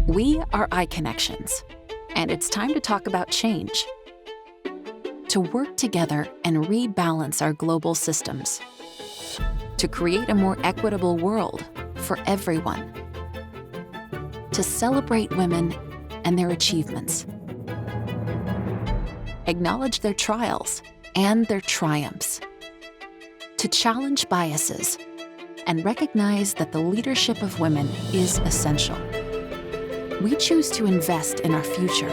We are iConnections, and it's time to talk about change. To work together and rebalance our global systems. To create a more equitable world for everyone. To celebrate women and their achievements. Acknowledge their trials and their triumphs. To challenge biases and recognize that the leadership of women is essential. We choose to invest in our future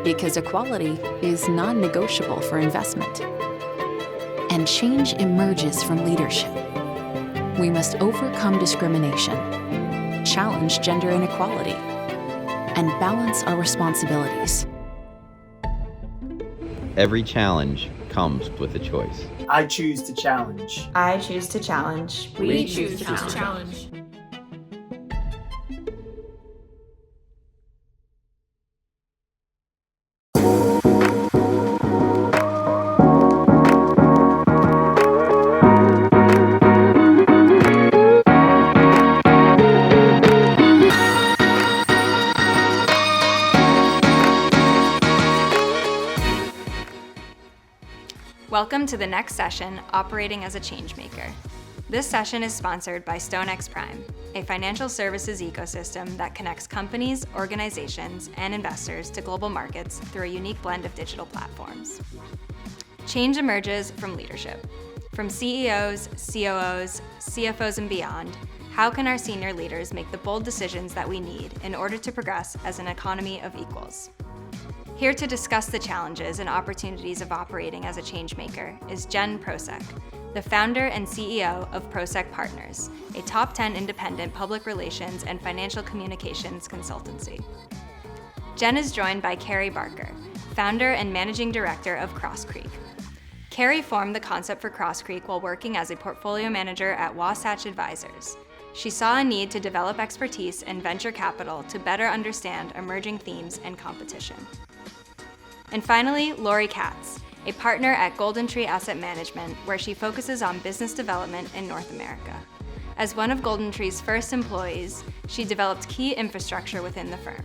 because equality is non-negotiable for investment. And change emerges from leadership. We must overcome discrimination, challenge gender inequality, and balance our responsibilities. Every challenge comes with a choice. I choose to challenge. I choose to challenge. We choose to challenge. Welcome to the next session, Operating as a Changemaker. This session is sponsored by StoneX Prime, a financial services ecosystem that connects companies, organizations, and investors to global markets through a unique blend of digital platforms. Change emerges from leadership. From CEOs, COOs, CFOs, and beyond, how can our senior leaders make the bold decisions that we need in order to progress as an economy of equals? Here to discuss the challenges and opportunities of operating as a changemaker is Jen Prosek, the founder and CEO of Prosek Partners, a top 10 independent public relations and financial communications consultancy. Jen is joined by Karey Barker, founder and managing director of Cross Creek. Karey formed the concept for Cross Creek while working as a portfolio manager at Wasatch Advisors. She saw a need to develop expertise and venture capital to better understand emerging themes and competition. And finally, Laurie Katz, a partner at GoldenTree Asset Management, where she focuses on business development in North America. As one of GoldenTree's first employees, she developed key infrastructure within the firm.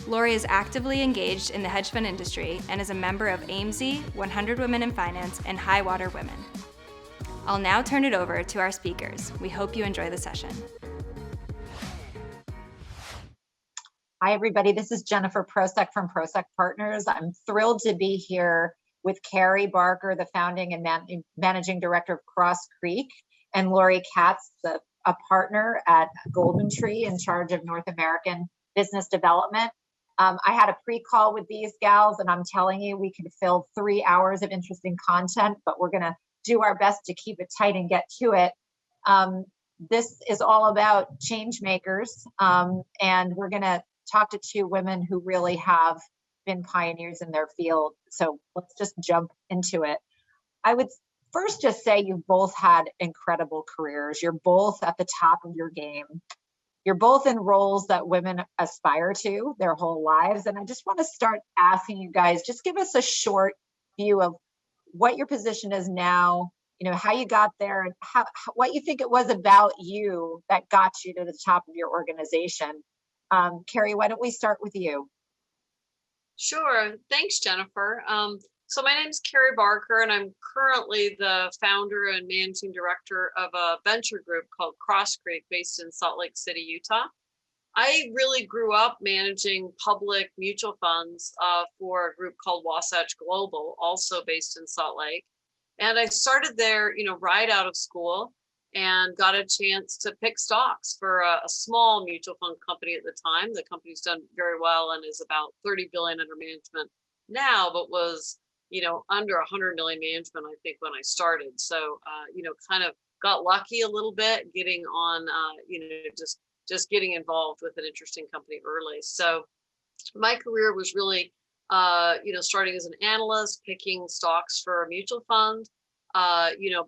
Laurie is actively engaged in the hedge fund industry and is a member of AIMSE, 100 Women in Finance, and High Water Women. I'll now turn it over to our speakers. We hope you enjoy the session. Hi, everybody. This is Jennifer Prosek from Prosek Partners. I'm thrilled to be here with Karey Barker, the founding and managing director of Cross Creek, and Laurie Katz, a partner at GoldenTree in charge of North American business development. I had a pre-call with these gals, and I'm telling you, we could fill 3 hours of interesting content, but we're going to do our best to keep it tight and get to it. This is all about change makers, and we're going to talk to two women who really have been pioneers in their field. So let's just jump into it. I would first just say you've both had incredible careers. You're both at the top of your game. You're both in roles that women aspire to their whole lives. And I just want to start asking you guys, just give us a short view of what your position is now, how you got there, and what you think it was about you that got you to the top of your organization. Karey, why don't we start with you? Sure. Thanks, Jennifer. So my name is Karey Barker, and I'm currently the founder and managing director of a venture group called Cross Creek, based in Salt Lake City, Utah. I really grew up managing public mutual funds for a group called Wasatch Global, also based in Salt Lake. And I started there, right out of school, and got a chance to pick stocks for a small mutual fund company at the time. The company's done very well and is about 30 billion under management now, but was, under 100 million management, I think, when I started. So, kind of got lucky a little bit getting on, just getting involved with an interesting company early. So my career was really, starting as an analyst, picking stocks for a mutual fund,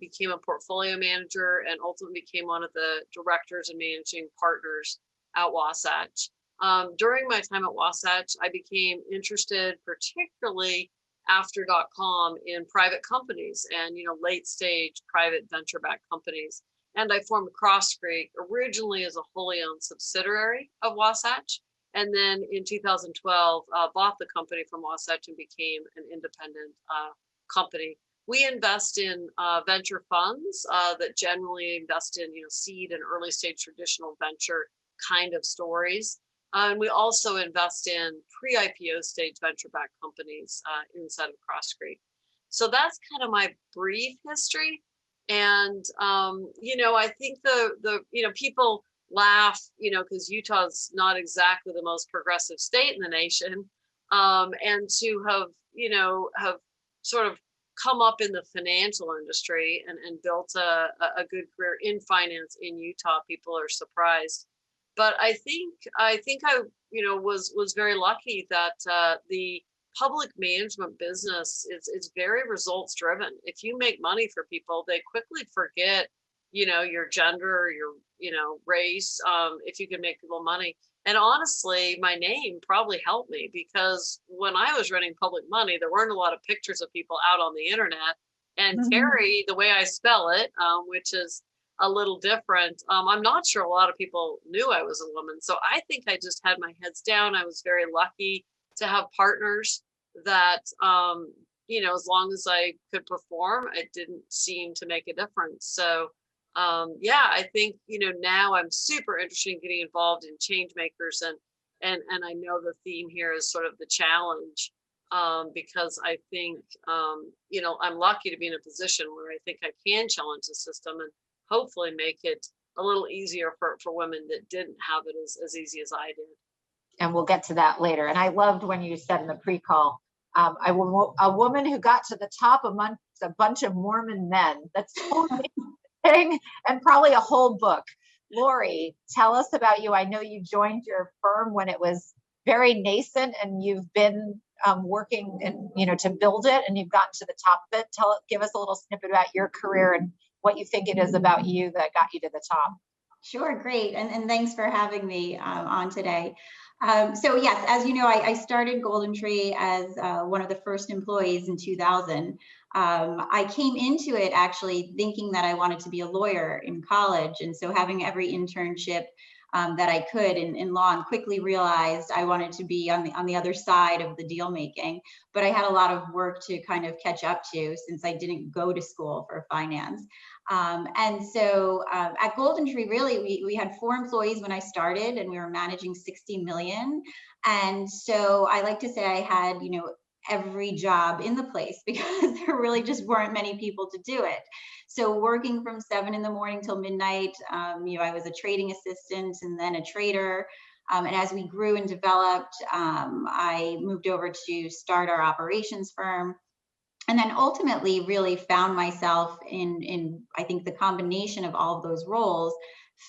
became a portfolio manager, and ultimately became one of the directors and managing partners at Wasatch. During my time at Wasatch, I became interested, particularly after .com, in private companies and, late stage private venture-backed companies. And I formed Cross Creek originally as a wholly owned subsidiary of Wasatch, And then in 2012, bought the company from Wasatch and became an independent company. We invest in venture funds that generally invest in, seed and early stage traditional venture kind of stories. And we also invest in pre-IPO stage venture-backed companies inside of Cross Creek. So that's kind of my brief history. And, I think the people laugh, because Utah's not exactly the most progressive state in the nation. And to have sort of come up in the financial industry and built a good career in finance in Utah, people are surprised. But I think I was very lucky that the public management business is very results driven. If you make money for people, they quickly forget, your gender or your, race, if you can make people money. And honestly, my name probably helped me, because when I was running public money, there weren't a lot of pictures of people out on the internet. And Karey, the way I spell it, which is a little different, I'm not sure a lot of people knew I was a woman. So I think I just had my heads down. I was very lucky to have partners that, as long as I could perform, it didn't seem to make a difference. So I think, now I'm super interested in getting involved in change makers, and I know the theme here is sort of the challenge, because I think, I'm lucky to be in a position where I think I can challenge the system and hopefully make it a little easier for women that didn't have it as easy as I did. And we'll get to that later. And I loved when you said in the pre-call, a woman who got to the top amongst a bunch of Mormon men. That's totally thing, and probably a whole book. Laurie, tell us about you. I know you joined your firm when it was very nascent, and you've been working and to build it, and you've gotten to the top of it. Give us a little snippet about your career and what you think it is about you that got you to the top. Sure, great, and thanks for having me on today. So yes, as you know, I started GoldenTree as one of the first employees in 2000. I came into it actually thinking that I wanted to be a lawyer in college, and so having every internship that I could in law, and quickly realized I wanted to be on the other side of the deal making. But I had a lot of work to kind of catch up to, since I didn't go to school for finance. And so at GoldenTree, really, we had 4 employees when I started, and we were managing 60 million. And so I like to say I had, every job in the place, because there really just weren't many people to do it. So working from 7 in the morning till midnight, I was a trading assistant and then a trader. And as we grew and developed, I moved over to start our operations firm. And then ultimately really found myself in I think the combination of all of those roles,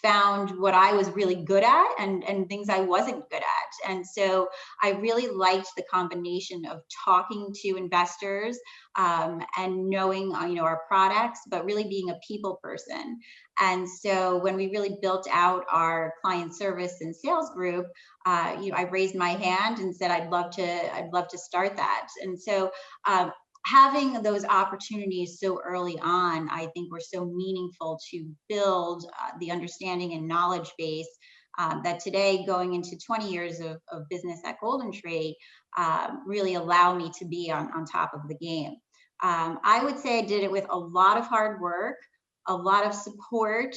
found what I was really good at and things I wasn't good at. And so I really liked the combination of talking to investors and knowing our products, but really being a people person. And so when we really built out our client service and sales group, I raised my hand and said I'd love to start that. And so having those opportunities so early on, I think were so meaningful to build the understanding and knowledge base that today, going into 20 years of business at GoldenTree, really allow me to be on top of the game. I would say I did it with a lot of hard work, a lot of support,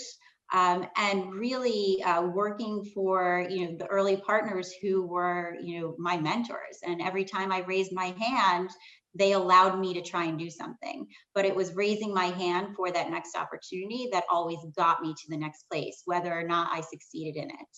and really working for the early partners who were my mentors. And every time I raised my hand, they allowed me to try and do something. But it was raising my hand for that next opportunity that always got me to the next place, whether or not I succeeded in it.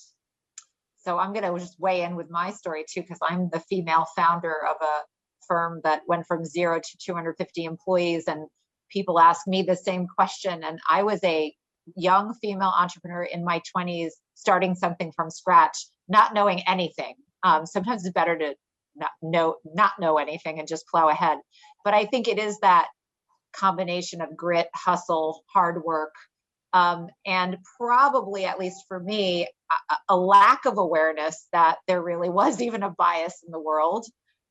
So I'm going to just weigh in with my story too, because I'm the female founder of a firm that went from 0 to 250 employees, and people ask me the same question. And I was a young female entrepreneur in my 20s, starting something from scratch, not knowing anything. Sometimes it's better to not know anything and just plow ahead. But I think it is that combination of grit, hustle, hard work, and probably, at least for me, a lack of awareness that there really was even a bias in the world.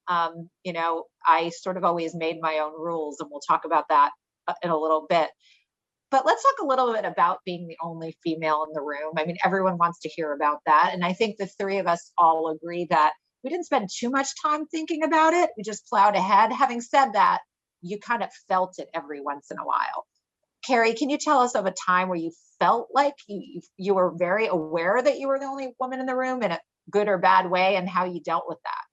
I sort of always made my own rules, and we'll talk about that in a little bit. But let's talk a little bit about being the only female in the room. I mean, everyone wants to hear about that. And I think the three of us all agree that we didn't spend too much time thinking about it. We just plowed ahead. Having said that, you kind of felt it every once in a while. Karey, can you tell us of a time where you felt like you were very aware that you were the only woman in the room in a good or bad way, and how you dealt with that?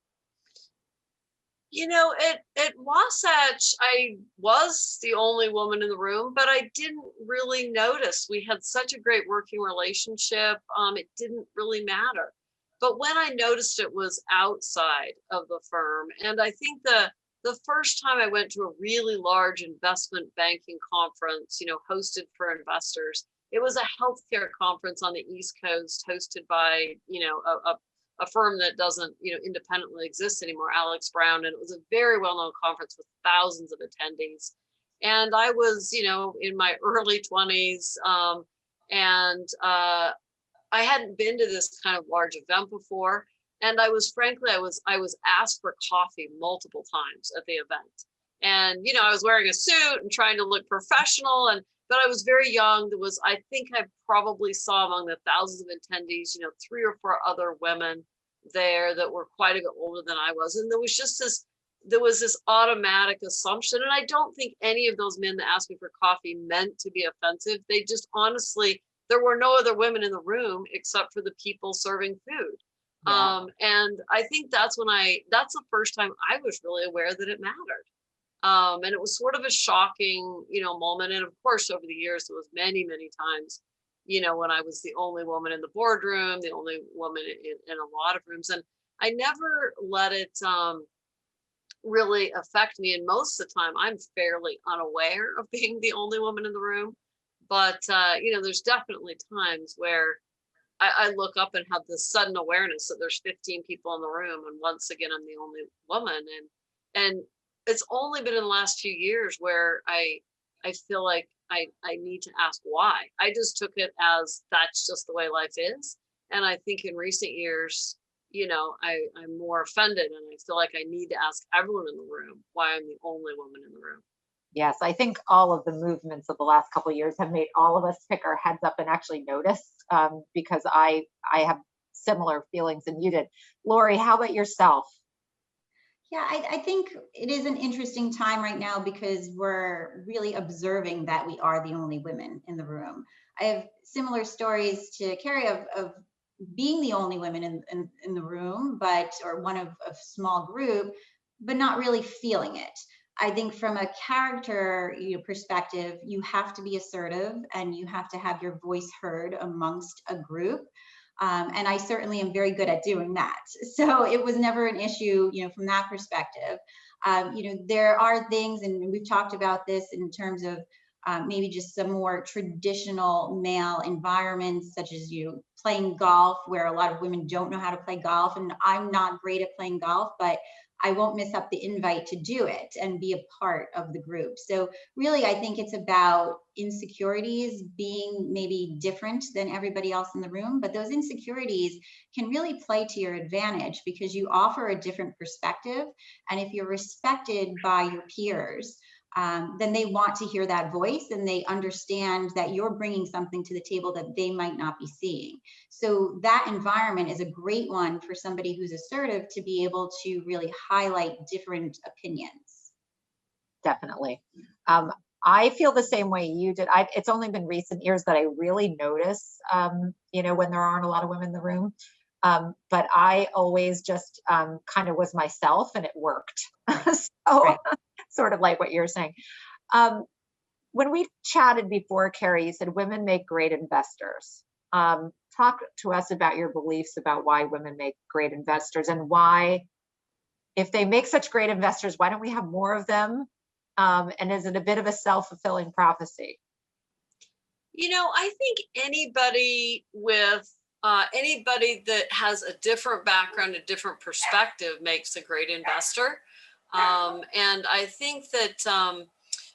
You know, at Wasatch, I was the only woman in the room, but I didn't really notice. We had such a great working relationship. It didn't really matter. But when I noticed, it was outside of the firm. And I think the first time I went to a really large investment banking conference, you know, hosted for investors, it was a healthcare conference on the East Coast hosted by, you know, a firm that doesn't, you know, independently exist anymore, Alex Brown. And it was a very well-known conference with thousands of attendees. And I was, you know, in my early 20s. I hadn't been to this kind of large event before. And I was asked for coffee multiple times at the event. And, you know, I was wearing a suit and trying to look professional, but I was very young. I think I probably saw among the thousands of attendees, you know, 3 or 4 other women there that were quite a bit older than I was. And there was this automatic assumption. And I don't think any of those men that asked me for coffee meant to be offensive. They just honestly, there were no other women in the room except for the people serving food. Yeah. And I think that's the first time I was really aware that it mattered. And it was sort of a shocking, you know, moment. And of course, over the years, there was many, many times, you know, when I was the only woman in the boardroom, the only woman in a lot of rooms. And I never let it really affect me. And most of the time, I'm fairly unaware of being the only woman in the room. But, you know, there's definitely times where I look up and have this sudden awareness that there's 15 people in the room. And once again, I'm the only woman. And it's only been in the last few years where I feel like I need to ask why. I just took it as that's just the way life is. And I think in recent years, you know, I'm more offended, and I feel like I need to ask everyone in the room why I'm the only woman in the room. Yes, I think all of the movements of the last couple of years have made all of us pick our heads up and actually notice, because I have similar feelings than you did. Laurie, how about yourself? Yeah, I think it is an interesting time right now because we're really observing that we are the only women in the room. I have similar stories to Karey of being the only women in the room, or one of a small group, but not really feeling it. I think from a character perspective, you have to be assertive and you have to have your voice heard amongst a group. And I certainly am very good at doing that. So it was never an issue, from that perspective. There are things, and we've talked about this in terms of maybe just some more traditional male environments, such as playing golf, where a lot of women don't know how to play golf. And I'm not great at playing golf, but I won't miss up the invite to do it and be a part of the group. So really, I think it's about insecurities being maybe different than everybody else in the room, but those insecurities can really play to your advantage because you offer a different perspective. And if you're respected by your peers, then they want to hear that voice and they understand that you're bringing something to the table that they might not be seeing. So that environment is a great one for somebody who's assertive to be able to really highlight different opinions. Definitely. I feel the same way you did. It's only been recent years that I really notice, when there aren't a lot of women in the room. But I always just kind of was myself and it worked. So right. Sort of like what you're saying. When we chatted before, Karey, you said women make great investors. Talk to us about your beliefs about why women make great investors and why, if they make such great investors, why don't we have more of them? And is it a bit of a self-fulfilling prophecy? I think anybody that has a different background, a different perspective makes a great investor. And I think that,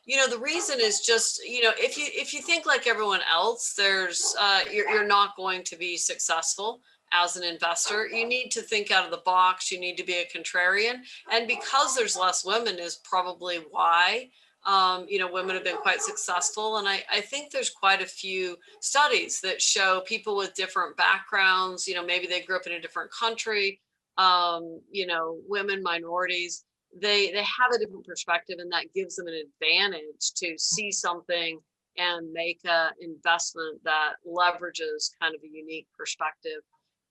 the reason is just, if you think like everyone else, you're not going to be successful as an investor. You need to think out of the box. You need to be a contrarian. And because there's less women is probably why women have been quite successful. And I think there's quite a few studies that show people with different backgrounds, maybe they grew up in a different country, women, minorities, they have a different perspective, and that gives them an advantage to see something and make an investment that leverages kind of a unique perspective.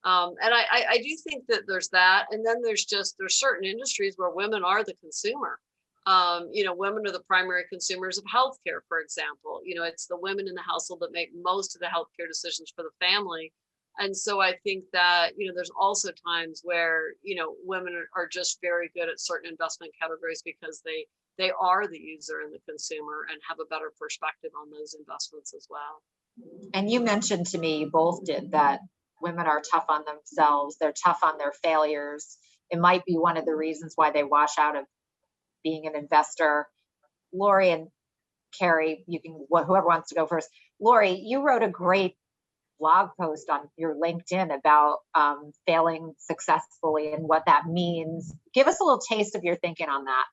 And I do think that there's that. And then there's certain industries where women are the consumer. Women are the primary consumers of healthcare, for example. It's the women in the household that make most of the healthcare decisions for the family. And so I think that, there's also times where, women are just very good at certain investment categories because they are the user and the consumer and have a better perspective on those investments as well. And you mentioned to me, you both did, that women are tough on themselves. They're tough on their failures. It might be one of the reasons why they wash out of being an investor. Laurie and Karey, whoever wants to go first. Laurie, you wrote a great blog post on your LinkedIn about failing successfully and what that means. Give us a little taste of your thinking on that.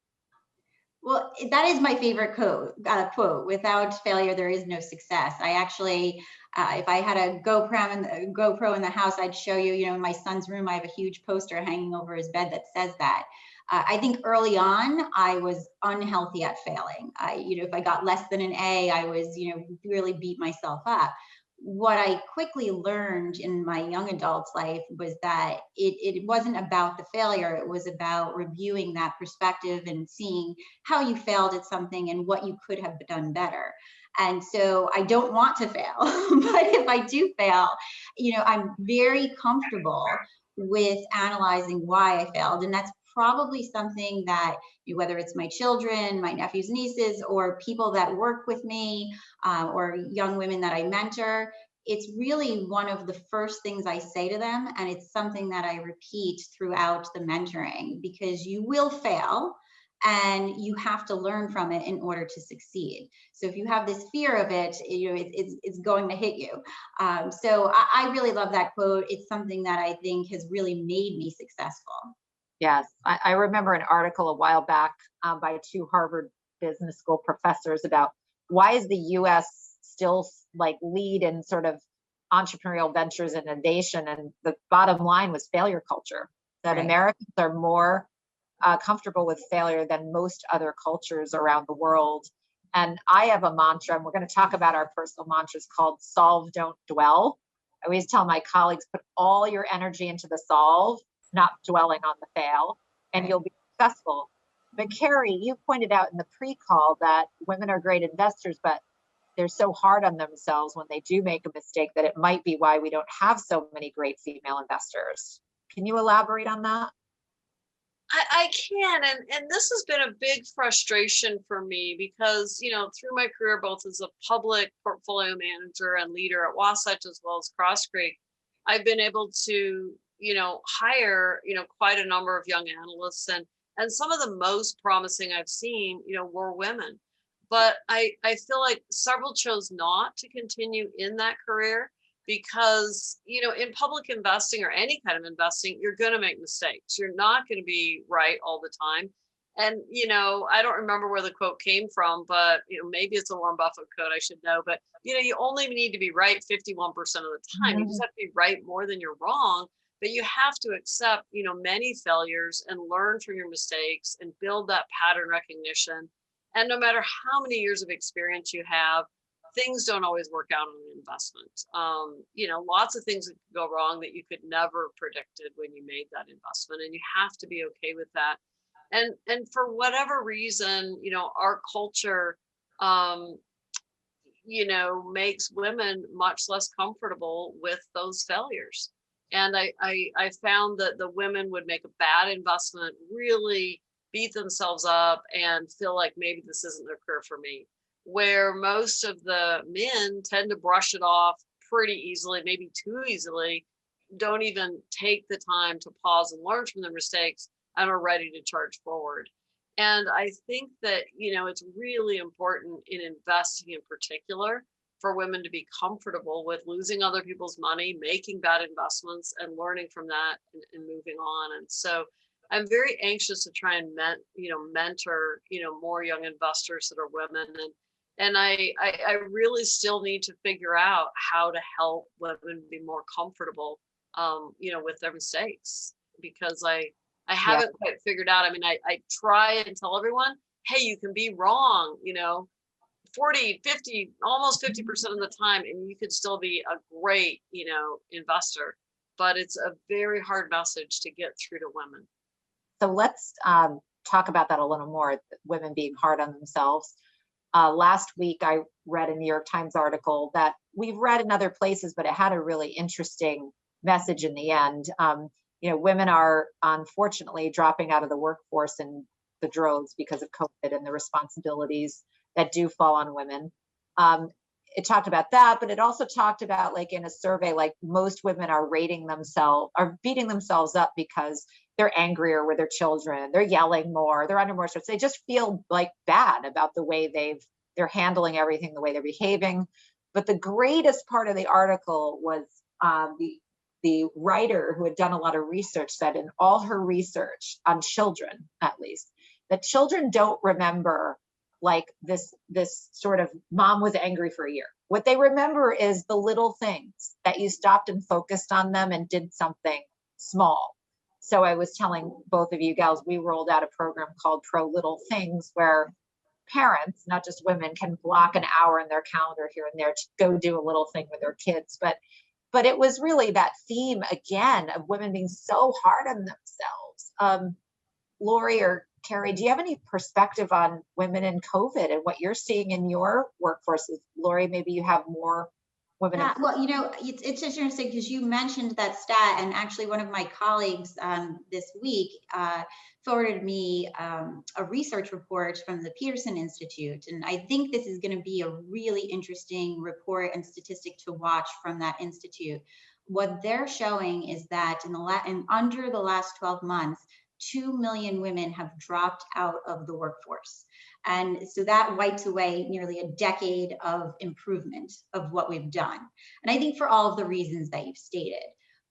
Well, that is my favorite quote. Without failure, there is no success. I actually, if I had a GoPro in the house, I'd show you, in my son's room, I have a huge poster hanging over his bed that says that. I think early on, I was unhealthy at failing. If I got less than an A, I was, really beat myself up. What I quickly learned in my young adult life was that it wasn't about the failure. It was about reviewing that perspective and seeing how you failed at something and what you could have done better. And so I don't want to fail, but if I do fail, I'm very comfortable with analyzing why I failed. And that's probably something that, whether it's my children, my nephews, nieces, or people that work with me, or young women that I mentor, it's really one of the first things I say to them. And it's something that I repeat throughout the mentoring, because you will fail and you have to learn from it in order to succeed. So if you have this fear of it, it's going to hit you. So I really love that quote. It's something that I think has really made me successful. Yes, I remember an article a while back by two Harvard Business School professors about why is the U.S. still lead in sort of entrepreneurial ventures and innovation, and the bottom line was failure culture. That right. Americans are more comfortable with failure than most other cultures around the world. And I have a mantra, and we're going to talk about our personal mantras, called solve, don't dwell. I always tell my colleagues, put all your energy into the solve, not dwelling on the fail, and you'll be successful. But Karey, you pointed out in the pre-call that women are great investors, but they're so hard on themselves when they do make a mistake that it might be why we don't have so many great female investors. Can you elaborate on that? I can, and this has been a big frustration for me because, through my career, both as a public portfolio manager and leader at Wasatch as well as Cross Creek, I've been able to hire, quite a number of young analysts, and some of the most promising I've seen, were women. But I feel like several chose not to continue in that career because, in public investing or any kind of investing, you're going to make mistakes. You're not going to be right all the time. And, I don't remember where the quote came from, but, maybe it's a Warren Buffett quote, I should know. But, you only need to be right 51% of the time. You just have to be right more than you're wrong. But you have to accept, many failures and learn from your mistakes and build that pattern recognition. And no matter how many years of experience you have, things don't always work out on an investment. Lots of things that could go wrong that you could never predicted when you made that investment, and you have to be okay with that. And for whatever reason, our culture, makes women much less comfortable with those failures. And I found that the women would make a bad investment, really beat themselves up and feel like maybe this isn't their career for me. Where most of the men tend to brush it off pretty easily, maybe too easily, don't even take the time to pause and learn from their mistakes and are ready to charge forward. And I think that, it's really important in investing in particular for women to be comfortable with losing other people's money, making bad investments and learning from that and moving on. And so I'm very anxious to try and mentor, more young investors that are women. And I really still need to figure out how to help women be more comfortable, with their mistakes, because I haven't quite figured out. I mean, I try and tell everyone, hey, you can be wrong, 40, 50, almost 50% of the time, and you could still be a great, investor. But it's a very hard message to get through to women. So let's talk about that a little more, women being hard on themselves. Last week, I read a New York Times article that we've read in other places, but it had a really interesting message in the end. Women are unfortunately dropping out of the workforce in the droves because of COVID and the responsibilities that do fall on women. It talked about that, but it also talked about, like, in a survey, like, most women are beating themselves up because they're angrier with their children, they're yelling more, they're under more stress. They just feel like bad about the way they're handling everything, the way they're behaving. But the greatest part of the article was the writer, who had done a lot of research, said in all her research on children, at least, that children don't remember like this sort of mom was angry for a year. What they remember is the little things that you stopped and focused on them and did something small. So I was telling both of you gals, we rolled out a program called Pro Little Things, where parents, not just women, can block an hour in their calendar here and there to go do a little thing with their kids. But it was really that theme again of women being so hard on themselves. Laurie or Karey, do you have any perspective on women in COVID and what you're seeing in your workforces? Laurie, maybe you have more women. Yeah, well, it's just interesting because you mentioned that stat, and actually one of my colleagues this week forwarded me a research report from the Peterson Institute. And I think this is going to be a really interesting report and statistic to watch from that institute. What they're showing is that in under the last 12 months, 2 million women have dropped out of the workforce. And so that wipes away nearly a decade of improvement of what we've done. And I think for all of the reasons that you've stated.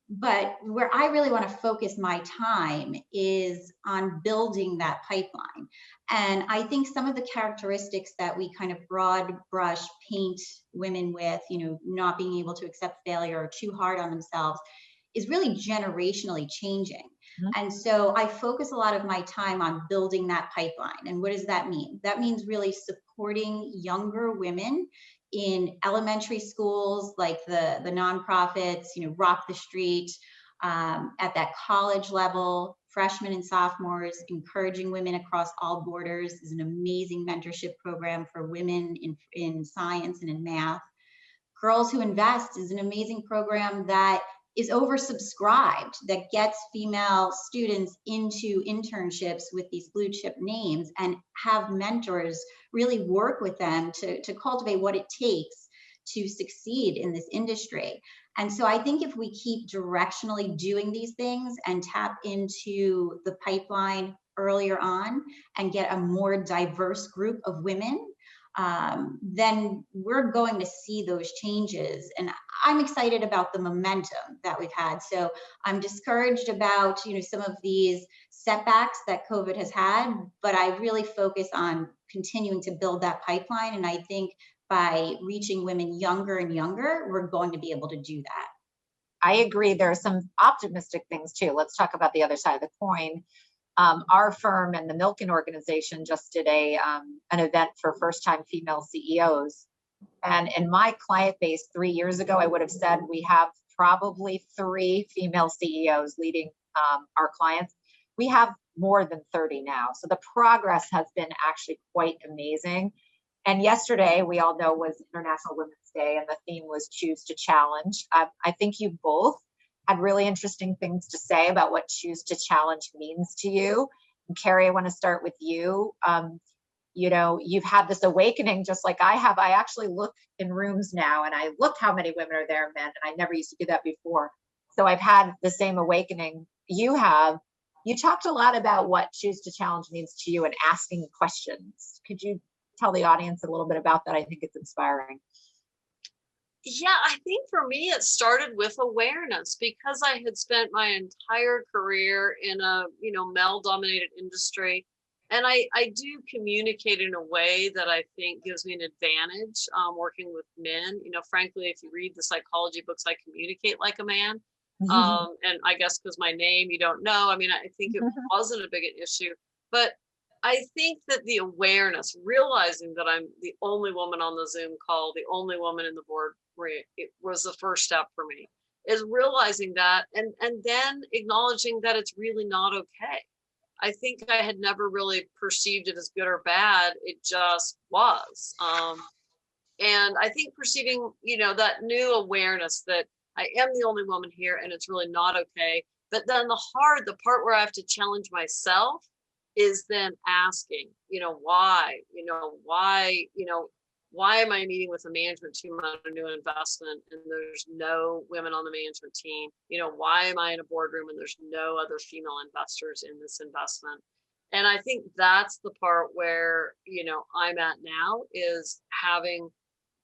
But where I really want to focus my time is on building that pipeline. And I think some of the characteristics that we kind of broad brush paint women with, not being able to accept failure or too hard on themselves, is really generationally changing. And so I focus a lot of my time on building that pipeline. And what does that mean? That means really supporting younger women in elementary schools, like the nonprofits, Rock the Street, at that college level, freshmen and sophomores, encouraging women across all borders is an amazing mentorship program for women in science and in math. Girls Who Invest is an amazing program that is oversubscribed, that gets female students into internships with these blue chip names, and have mentors really work with them to cultivate what it takes to succeed in this industry. And so I think if we keep directionally doing these things and tap into the pipeline earlier on and get a more diverse group of women, then we're going to see those changes. And I'm excited about the momentum that we've had. So I'm discouraged about, some of these setbacks that COVID has had, but I really focus on continuing to build that pipeline. And I think by reaching women younger and younger, we're going to be able to do that. I agree. There are some optimistic things too. Let's talk about the other side of the coin. Our firm and the Milken organization just did an event for first-time female CEOs. And in my client base 3 years ago, I would have said we have probably 3 female CEOs leading our clients. We have more than 30 now. So the progress has been actually quite amazing. And yesterday, we all know, was International Women's Day, and the theme was Choose to Challenge. I think you both had really interesting things to say about what Choose to Challenge means to you. And Karey, I want to start with you. You've had this awakening just like I have. I actually look in rooms now and I look how many women are there, men, and I never used to do that before. So I've had the same awakening you have. You talked a lot about what Choose to Challenge means to you and asking questions. Could you tell the audience a little bit about that? I think it's inspiring. Yeah, I think for me, it started with awareness because I had spent my entire career in a, male dominated industry. And I do communicate in a way that I think gives me an advantage working with men. Frankly, if you read the psychology books, I communicate like a man. And I guess because my name, you don't know. I mean, I think it wasn't a big issue, but I think that the awareness, realizing that I'm the only woman on the Zoom call, the only woman in the board, it was the first step for me, is realizing that and then acknowledging that it's really not okay. I think I had never really perceived it as good or bad. It just was. And I think perceiving, that new awareness that I am the only woman here and it's really not okay. But then the part where I have to challenge myself is then asking, why am I meeting with a management team on a new investment and there's no women on the management team? Why am I in a boardroom and there's no other female investors in this investment? And I think that's the part where, I'm at now, is having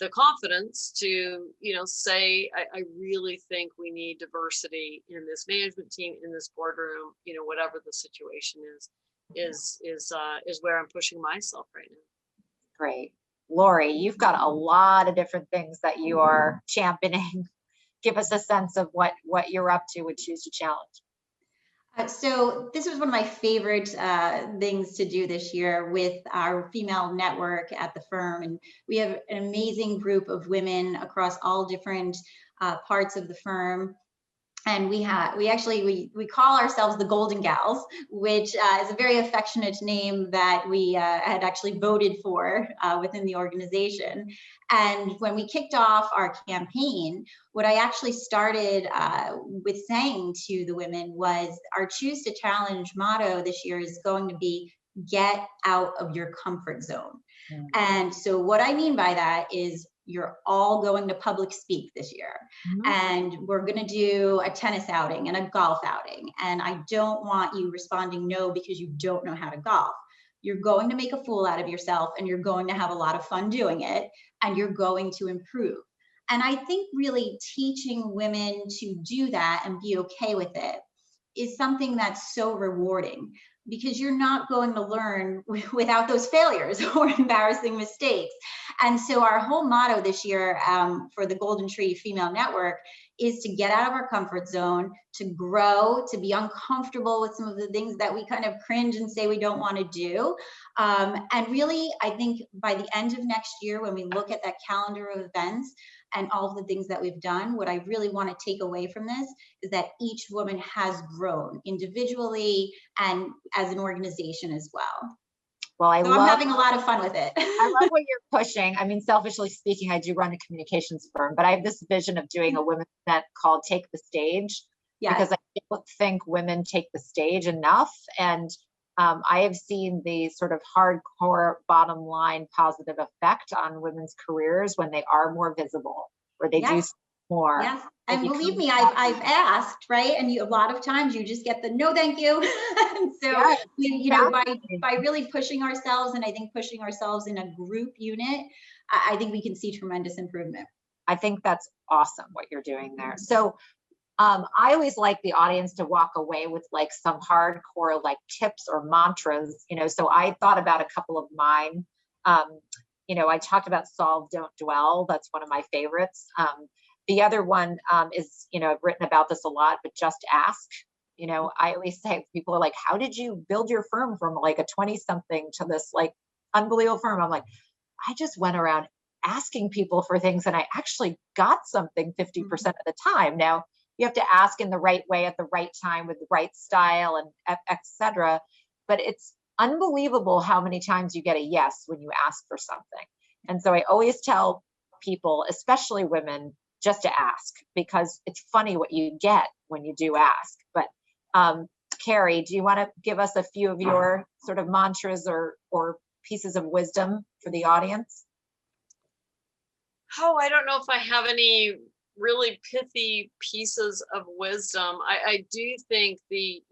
the confidence to, say, I really think we need diversity in this management team, in this boardroom, whatever the situation is where I'm pushing myself right now. Great. Laurie, you've got a lot of different things that you are championing. Give us a sense of what you're up to with Choose to Challenge. So this was one of my favorite things to do this year with our female network at the firm. And we have an amazing group of women across all different parts of the firm. And we call ourselves the Golden Gals, which is a very affectionate name that we had actually voted for within the organization. And when we kicked off our campaign, what I actually started with saying to the women was our Choose to Challenge motto this year is going to be get out of your comfort zone. And so what I mean by that is you're all going to public speak this year. And we're going to do a tennis outing and a golf outing. And I don't want you responding no because you don't know how to golf. You're going to make a fool out of yourself and you're going to have a lot of fun doing it and you're going to improve. And I think really teaching women to do that and be okay with it is something that's so rewarding, because you're not going to learn without those failures or embarrassing mistakes. And so our whole motto this year for the GoldenTree Female Network is to get out of our comfort zone, to grow, to be uncomfortable with some of the things that we kind of cringe and say we don't want to do. And really, I think by the end of next year, when we look at that calendar of events and all of the things that we've done, what I really want to take away from this is that each woman has grown individually and as an organization as well. Well, I'm having a lot of fun with it. I love what you're pushing. I mean, selfishly speaking, I do run a communications firm, but I have this vision of doing a women's event called Take the Stage, because I don't think women take the stage enough. And I have seen the sort of hardcore bottom line positive effect on women's careers when they are more visible, where they do more. Yes. And believe me, I've asked, right? And a lot of times you just get the no, thank you. And so, by really pushing ourselves, and I think pushing ourselves in a group unit, I think we can see tremendous improvement. I think that's awesome what you're doing there. So I always like the audience to walk away with like some hardcore like tips or mantras, so I thought about a couple of mine. I talked about solve, don't dwell. That's one of my favorites. The other one is, I've written about this a lot, but just ask. I always say, people are like, how did you build your firm from like a 20-something to this like unbelievable firm? I'm like, I just went around asking people for things and I actually got something 50% of the time. Now, you have to ask in the right way at the right time with the right style and et cetera. But it's unbelievable how many times you get a yes when you ask for something. And so I always tell people, especially women, just to ask, because it's funny what you get when you do ask. But Karey, do you want to give us a few of your sort of mantras or pieces of wisdom for the audience? Oh, I don't know if I have any really pithy pieces of wisdom. I do think the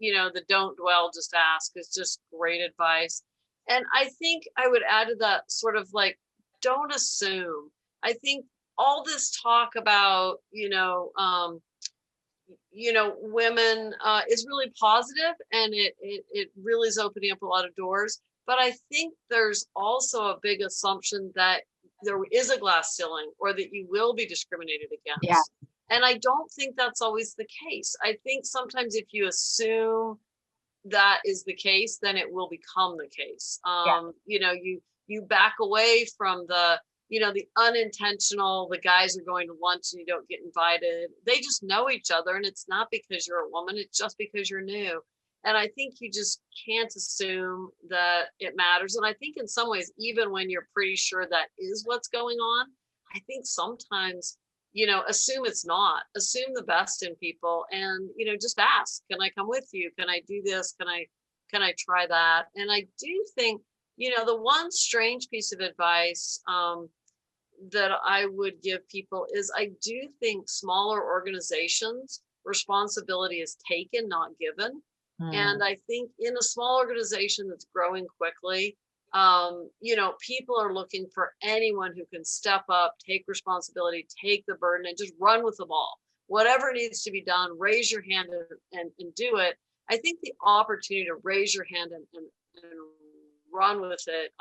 don't dwell, just ask is just great advice. And I think I would add to that sort of like, don't assume. I think all this talk about, women is really positive, and it really is opening up a lot of doors. But I think there's also a big assumption that there is a glass ceiling, or that you will be discriminated against. Yeah. And I don't think that's always the case. I think sometimes if you assume that is the case, then it will become the case. You back away from the unintentional, the guys are going to lunch and you don't get invited. They just know each other, and it's not because you're a woman, it's just because you're new. And I think you just can't assume that it matters. And I think in some ways, even when you're pretty sure that is what's going on, I think sometimes, assume it's not. Assume the best in people, and, just ask, can I come with you? Can I do this? Can I try that? And I do think, the one strange piece of advice that I would give people is, I do think smaller organizations, responsibility is taken, not given. And I think in a small organization that's growing quickly, people are looking for anyone who can step up, take responsibility, take the burden, and just run with the ball. Whatever needs to be done, raise your hand and do it. I think the opportunity to raise your hand and run with it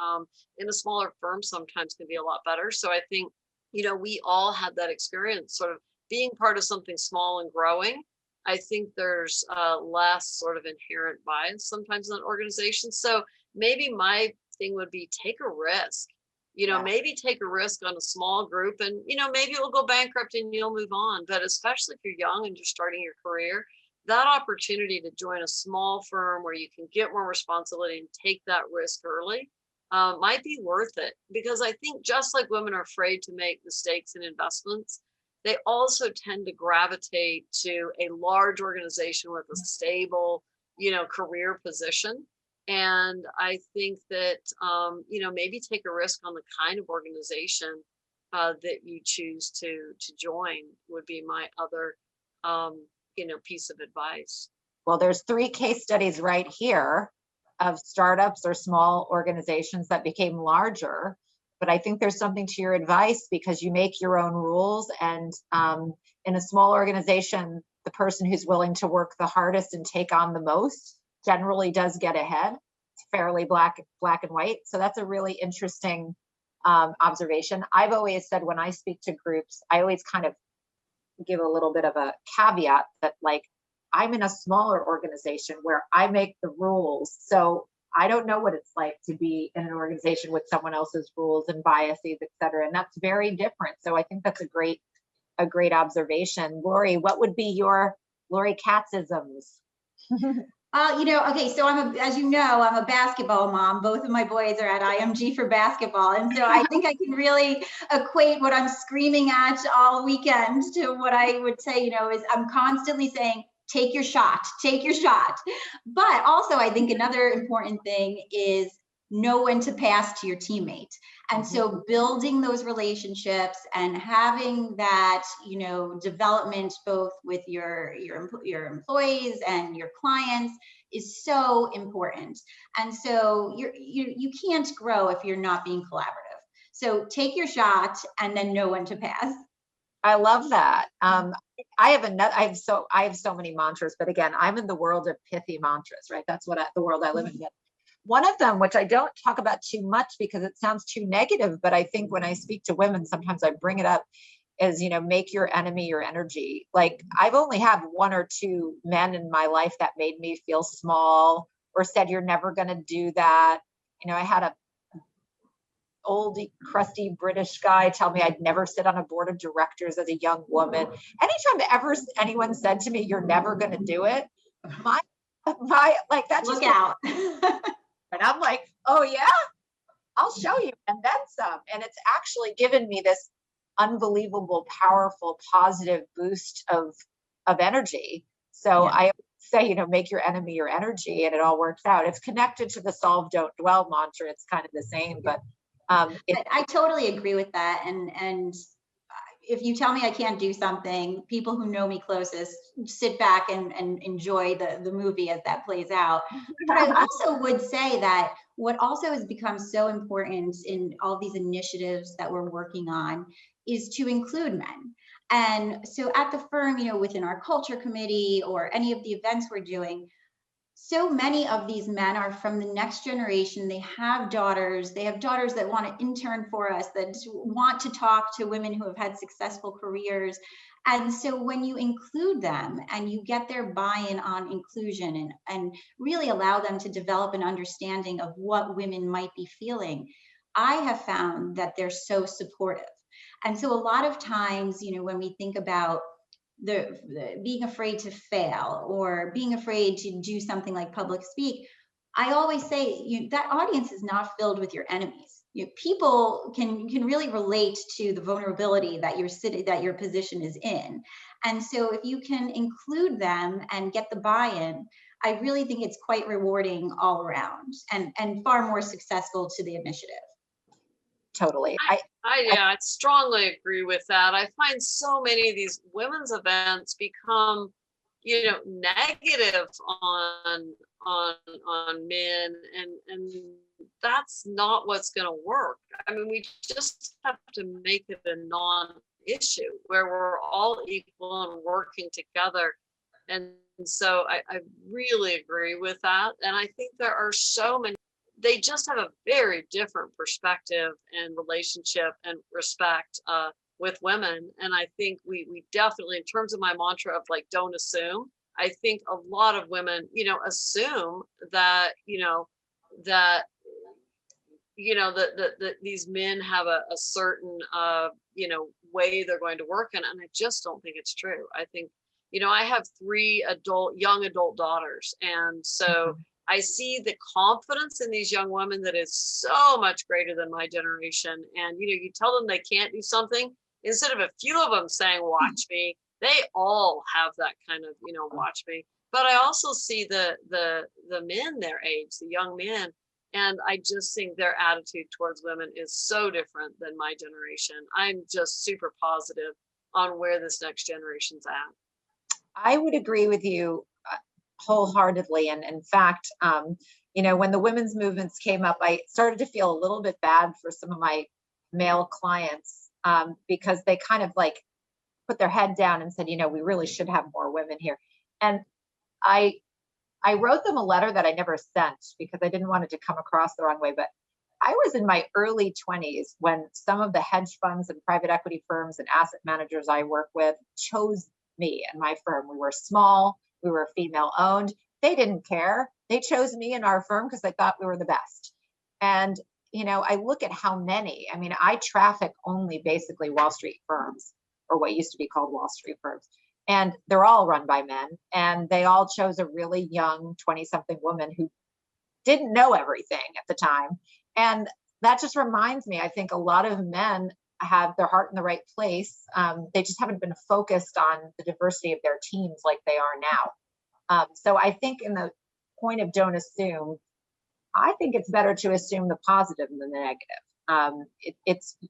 in a smaller firm sometimes can be a lot better. So I think, we all had that experience, sort of being part of something small and growing. I think there's less sort of inherent bias sometimes in an organization. So maybe my thing would be, take a risk, maybe take a risk on a small group, and, maybe it'll go bankrupt and you'll move on. But especially if you're young and you're starting your career, that opportunity to join a small firm where you can get more responsibility and take that risk early might be worth it. Because I think just like women are afraid to make mistakes in investments, they also tend to gravitate to a large organization with a stable, career position. And I think that, maybe take a risk on the kind of organization that you choose to join would be my other, piece of advice. Well, there's 3 case studies right here of startups or small organizations that became larger. But I think there's something to your advice, because you make your own rules. And in a small organization, the person who's willing to work the hardest and take on the most generally does get ahead. It's fairly black and white. So that's a really interesting observation. I've always said, when I speak to groups, I always kind of give a little bit of a caveat that, like, I'm in a smaller organization where I make the rules. So I don't know what it's like to be in an organization with someone else's rules and biases, et cetera. And that's very different. So I think that's a great observation. Laurie, what would be your Laurie Katzisms? Okay, so as you know, I'm a basketball mom. Both of my boys are at IMG for basketball. And so I think I can really equate what I'm screaming at all weekend to what I would say, is I'm constantly saying, take your shot. But also, I think another important thing is know when to pass to your teammate. And so building those relationships and having that, development both with your employees and your clients is so important. And so you can't grow if you're not being collaborative. So take your shot and then know when to pass. I love that. I have so many mantras, but again, I'm in the world of pithy mantras, right? That's the world I live in. One of them, which I don't talk about too much because it sounds too negative, but I think when I speak to women, sometimes I bring it up, is, make your enemy your energy. Like, I've only had 1 or 2 men in my life that made me feel small or said, you're never going to do that. I had a old crusty British guy tell me I'd never sit on a board of directors as a young woman. Anytime anyone said to me, you're never going to do it, my like, that just look out. And I'm like, oh yeah, I'll show you, and then some. And it's actually given me this unbelievable, powerful, positive boost of energy. So I say, make your enemy your energy, and it all works out. It's connected to the solve, don't dwell mantra. It's kind of the same, but I totally agree with that. And if you tell me I can't do something, people who know me closest sit back and enjoy the movie as that plays out. But I also would say that what also has become so important in all these initiatives that we're working on is to include men. And so at the firm, within our culture committee or any of the events we're doing, so many of these men are from the next generation. They have daughters. They have daughters that want to intern for us, that want to talk to women who have had successful careers. And so when you include them and you get their buy-in on inclusion and really allow them to develop an understanding of what women might be feeling, I have found that they're so supportive. And so a lot of times, when we think about the being afraid to fail or being afraid to do something like public speak, I always say that audience is not filled with your enemies. People can really relate to the vulnerability that your position is in. And so if you can include them and get the buy-in, I really think it's quite rewarding all around and far more successful to the initiative. Totally. I strongly agree with that. I find so many of these women's events become, negative on men, and that's not what's going to work. I mean, we just have to make it a non-issue where we're all equal and working together. And so I really agree with that. And I think there are so many. They just have a very different perspective and relationship and respect with women. And I think we definitely, in terms of my mantra of like, don't assume, I think a lot of women, assume that, that these men have a certain, way they're going to work in. And I just don't think it's true. I think, I have 3 young adult daughters. And so I see the confidence in these young women that is so much greater than my generation. And, you tell them they can't do something, instead of a few of them saying, watch me, they all have that kind of, watch me. But I also see the men their age, the young men, and I just think their attitude towards women is so different than my generation. I'm just super positive on where this next generation's at. I would agree with you wholeheartedly. And in fact, when the women's movements came up, I started to feel a little bit bad for some of my male clients because they kind of like put their head down and said, we really should have more women here. And I wrote them a letter that I never sent because I didn't want it to come across the wrong way. But I was in my early 20s when some of the hedge funds and private equity firms and asset managers I work with chose me and my firm. We were small. We were female owned. They didn't care. They chose me and our firm because they thought we were the best. And, I look at how many, I traffic only basically Wall Street firms, or what used to be called Wall Street firms. And they're all run by men. And they all chose a really young 20-something woman who didn't know everything at the time. And that just reminds me, I think a lot of men have their heart in the right place. They just haven't been focused on the diversity of their teams like they are now. So I think in the point of don't assume, I think it's better to assume the positive than the negative.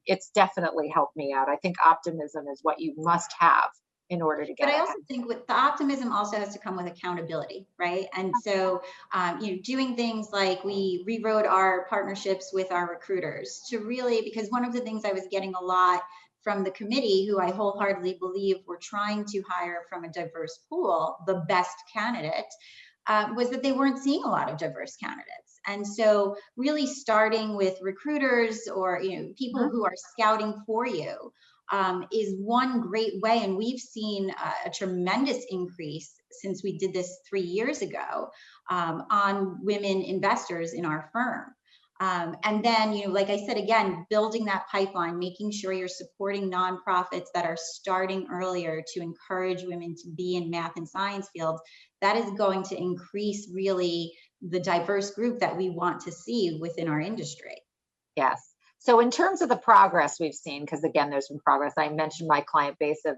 It's definitely helped me out. I think optimism is what you must have in order to get. But I also think with the optimism also has to come with accountability, right? And so, doing things like we rewrote our partnerships with our recruiters to really, because one of the things I was getting a lot from the committee, who I wholeheartedly believe were trying to hire from a diverse pool, the best candidate, was that they weren't seeing a lot of diverse candidates. And so really starting with recruiters or people who are scouting for you is one great way. And we've seen a tremendous increase since we did this 3 years ago on women investors in our firm. And then, like I said, again, building that pipeline, making sure you're supporting nonprofits that are starting earlier to encourage women to be in math and science fields, that is going to increase really the diverse group that we want to see within our industry. Yes. So in terms of the progress we've seen, because again, there's been progress. I mentioned my client base of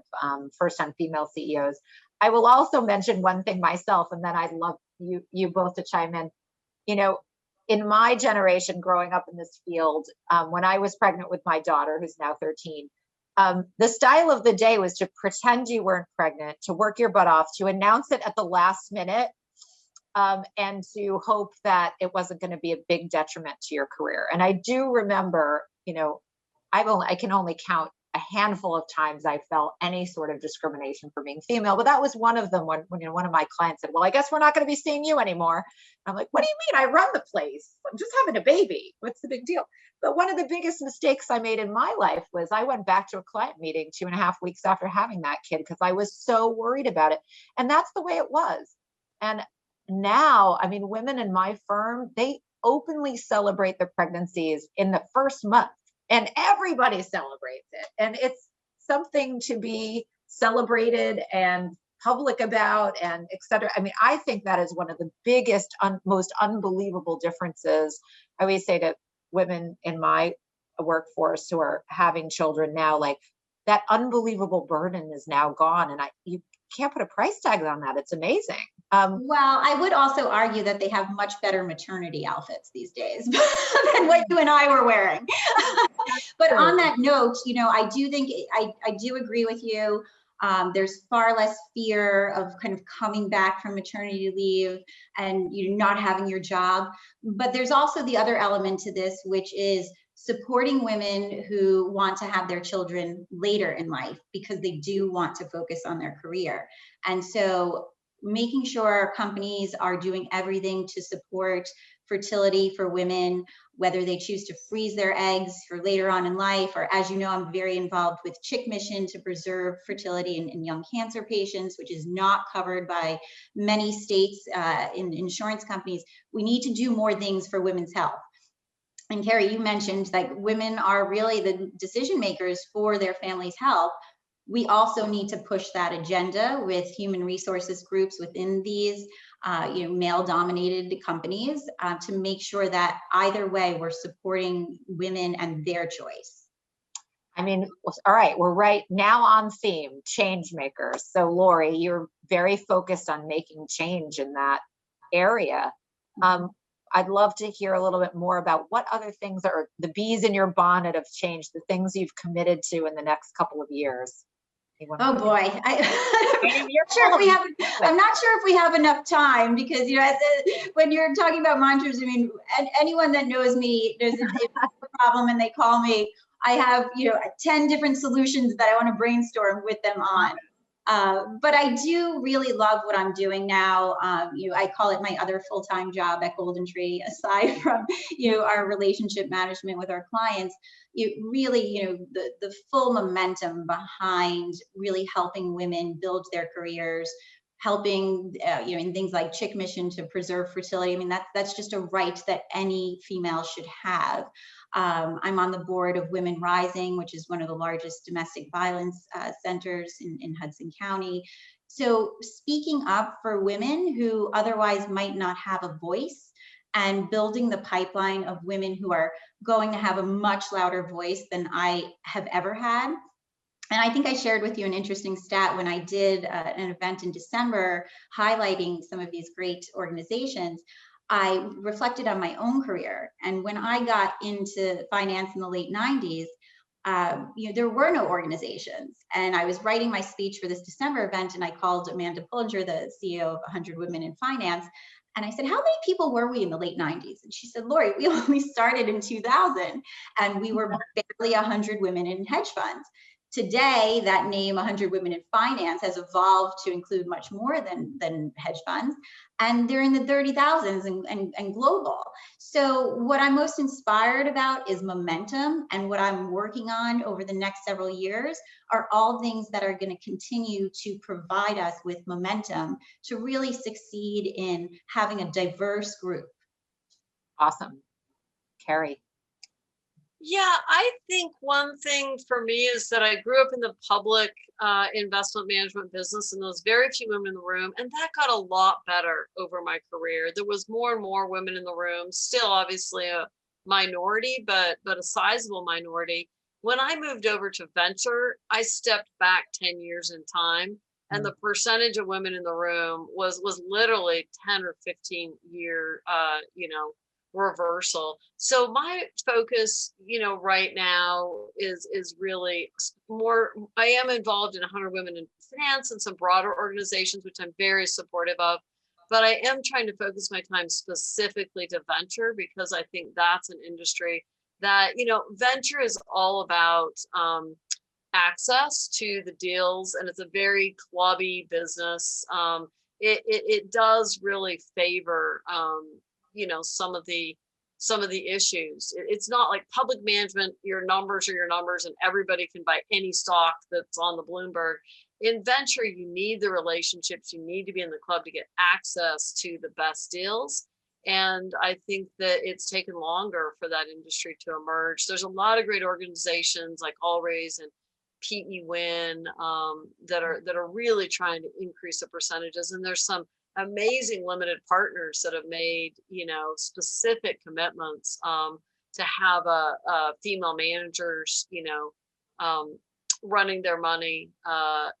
first-time female CEOs. I will also mention one thing myself, and then I'd love you both to chime in. In my generation growing up in this field, when I was pregnant with my daughter, who's now 13, the style of the day was to pretend you weren't pregnant, to work your butt off, to announce it at the last minute, and to hope that it wasn't going to be a big detriment to your career. And I do remember, I can only count a handful of times I felt any sort of discrimination for being female, but that was one of them when one of my clients said, well, I guess we're not going to be seeing you anymore. I'm like, what do you mean? I run the place. I'm just having a baby. What's the big deal? But one of the biggest mistakes I made in my life was I went back to a client meeting 2.5 weeks after having that kid because I was so worried about it. And that's the way it was. And now, I mean, women in my firm, they openly celebrate their pregnancies in the first month, and everybody celebrates it. And it's something to be celebrated and public about, and et cetera. I mean, I think that is one of the biggest, most unbelievable differences. I always say to women in my workforce who are having children now, like, that unbelievable burden is now gone. And you can't put a price tag on that. It's amazing. Well, I would also argue that they have much better maternity outfits these days than what you and I were wearing. But on that note, I do think I do agree with you. There's far less fear of kind of coming back from maternity leave and not having your job. But there's also the other element to this, which is supporting women who want to have their children later in life because they do want to focus on their career. And so making sure companies are doing everything to support fertility for women, whether they choose to freeze their eggs for later on in life, or, as you know, I'm very involved with Chick Mission to preserve fertility in young cancer patients, which is not covered by many states in insurance companies. We need to do more things for women's health. And Karey, you mentioned that women are really the decision makers for their family's health. We also need to push that agenda with human resources groups within these male-dominated companies to make sure that either way we're supporting women and their choice. I mean, all right, we're right now on theme, change makers. So Laurie, you're very focused on making change in that area. I'd love to hear a little bit more about what other things are the bees in your bonnet of change, the things you've committed to in the next couple of years. Oh boy, I'm not sure if we have enough time, because when you're talking about mantras, I mean, anyone that knows me knows if it's a problem and they call me, I have 10 different solutions that I want to brainstorm with them on. But I do really love what I'm doing now. I call it my other full-time job at GoldenTree, aside from our relationship management with our clients. The full momentum behind really helping women build their careers, helping in things like Chick Mission to preserve fertility. I mean, that's just a right that any female should have. I'm on the board of Women Rising, which is one of the largest domestic violence centers in Hudson County. So speaking up for women who otherwise might not have a voice, and building the pipeline of women who are going to have a much louder voice than I have ever had. And I think I shared with you an interesting stat when I did an event in December highlighting some of these great organizations. I reflected on my own career. And when I got into finance in the late 90s, there were no organizations. And I was writing my speech for this December event, and I called Amanda Pullinger, the CEO of 100 Women in Finance. And I said, how many people were we in the late 90s? And she said, Laurie, we only started in 2000, and we were barely 100 women in hedge funds. Today, that name 100 Women in Finance has evolved to include much more than hedge funds, and they're in the 30,000s and global. So what I'm most inspired about is momentum, and what I'm working on over the next several years are all things that are going to continue to provide us with momentum to really succeed in having a diverse group. Awesome. Karey. Yeah, I think one thing for me is that I grew up in the public investment management business, and there was very few women in the room, and that got a lot better over my career. There was more and more women in the room, still obviously a minority, but a sizable minority. When I moved over to venture, I stepped back 10 years in time, and the percentage of women in the room was literally 10 or 15 year reversal. So my focus, right now is really more. I am involved in 100 Women in Finance and some broader organizations, which I'm very supportive of. But I am trying to focus my time specifically to venture, because I think that's an industry that, venture is all about access to the deals, and it's a very clubby business. It does really favor, some of the issues. It's not like public management, your numbers are your numbers and everybody can buy any stock that's on the Bloomberg. In venture, you need the relationships, you need to be in the club to get access to the best deals. And I think that it's taken longer for that industry to emerge. There's a lot of great organizations like Allraise and PE Win that are really trying to increase the percentages. And there's some amazing limited partners that have made, specific commitments to have a female managers, running their money.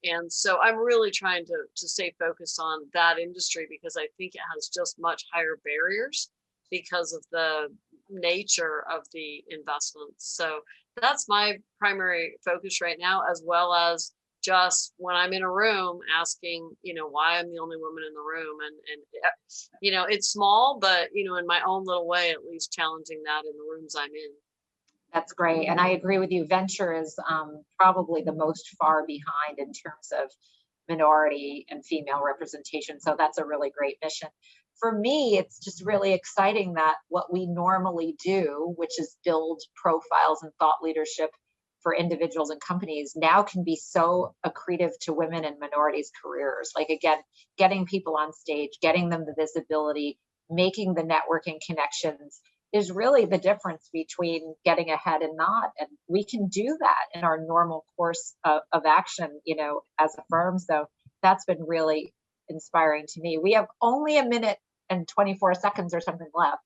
And so I'm really trying to stay focused on that industry because I think it has just much higher barriers because of the nature of the investments. So that's my primary focus right now, as well as just when I'm in a room asking, why I'm the only woman in the room. And it's small, but, in my own little way, at least challenging that in the rooms I'm in. That's great. And I agree with you. Venture is probably the most far behind in terms of minority and female representation. So that's a really great mission. For me, it's just really exciting that what we normally do, which is build profiles and thought leadership for individuals and companies, now can be so accretive to women and minorities' careers. Like, again, getting people on stage, getting them the visibility, making the networking connections is really the difference between getting ahead and not. And we can do that in our normal course of action, as a firm. So that's been really inspiring to me. We have only a minute and 24 seconds or something left.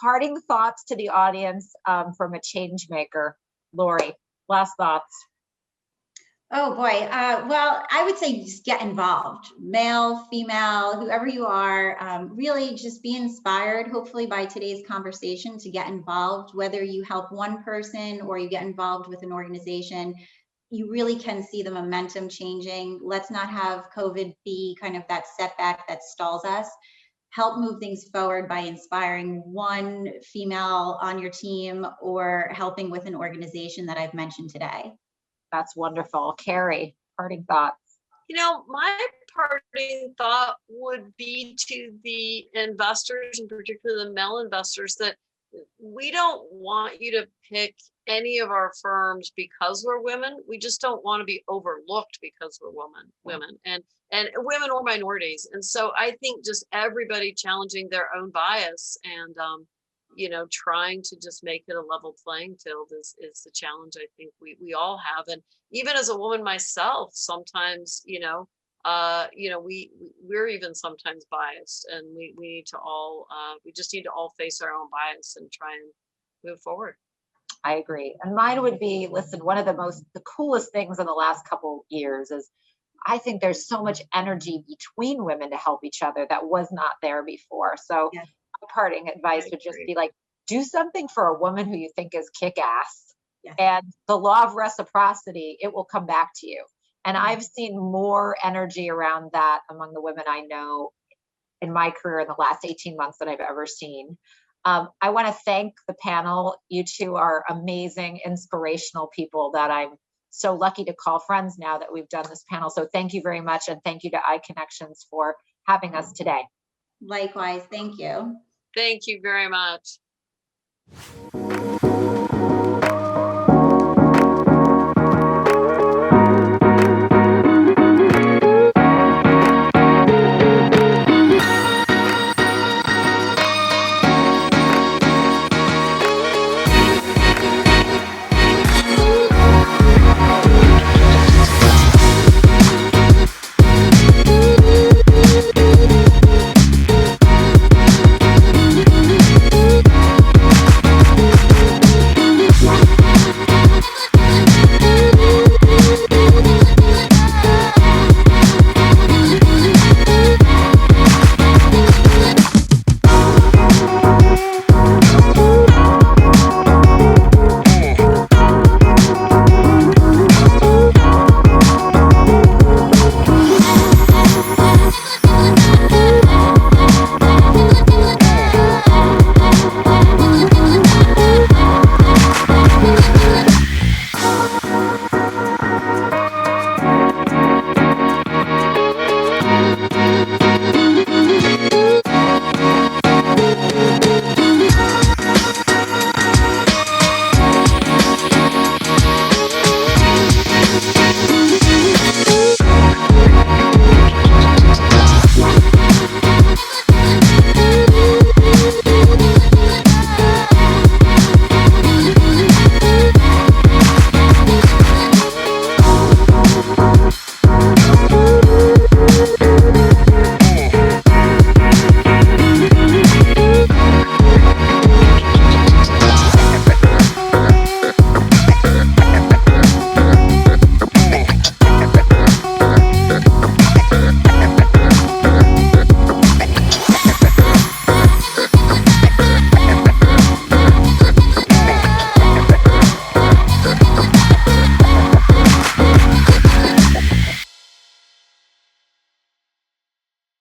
Parting thoughts to the audience from a change maker. Laurie, last thoughts. Oh boy. Well, I would say just get involved, male, female, whoever you are, really just be inspired, hopefully by today's conversation, to get involved, whether you help one person or you get involved with an organization. You really can see the momentum changing. Let's not have COVID be kind of that setback that stalls us. Help move things forward by inspiring one female on your team or helping with an organization that I've mentioned today. That's wonderful. Karey, parting thoughts. My parting thought would be to the investors, and particularly the male investors, that we don't want you to pick any of our firms because we're women. We just don't want to be overlooked because we're women and women or minorities. And so I think just everybody challenging their own bias and trying to just make it a level playing field is the challenge I think we all have. And even as a woman myself, sometimes, we're even sometimes biased, and we need to all, we just need to all face our own bias and try and move forward. I agree. And mine would be, listen, one of the coolest things in the last couple years is I think there's so much energy between women to help each other that was not there before. So yeah. Parting advice would just be like, do something for a woman who you think is kick-ass. Yeah. And the law of reciprocity, it will come back to you. And I've seen more energy around that among the women I know in my career in the last 18 months than I've ever seen. I want to thank the panel. You two are amazing, inspirational people that I'm so lucky to call friends now that we've done this panel. So thank you very much. And thank you to iConnections for having us today. Likewise. Thank you. Thank you very much.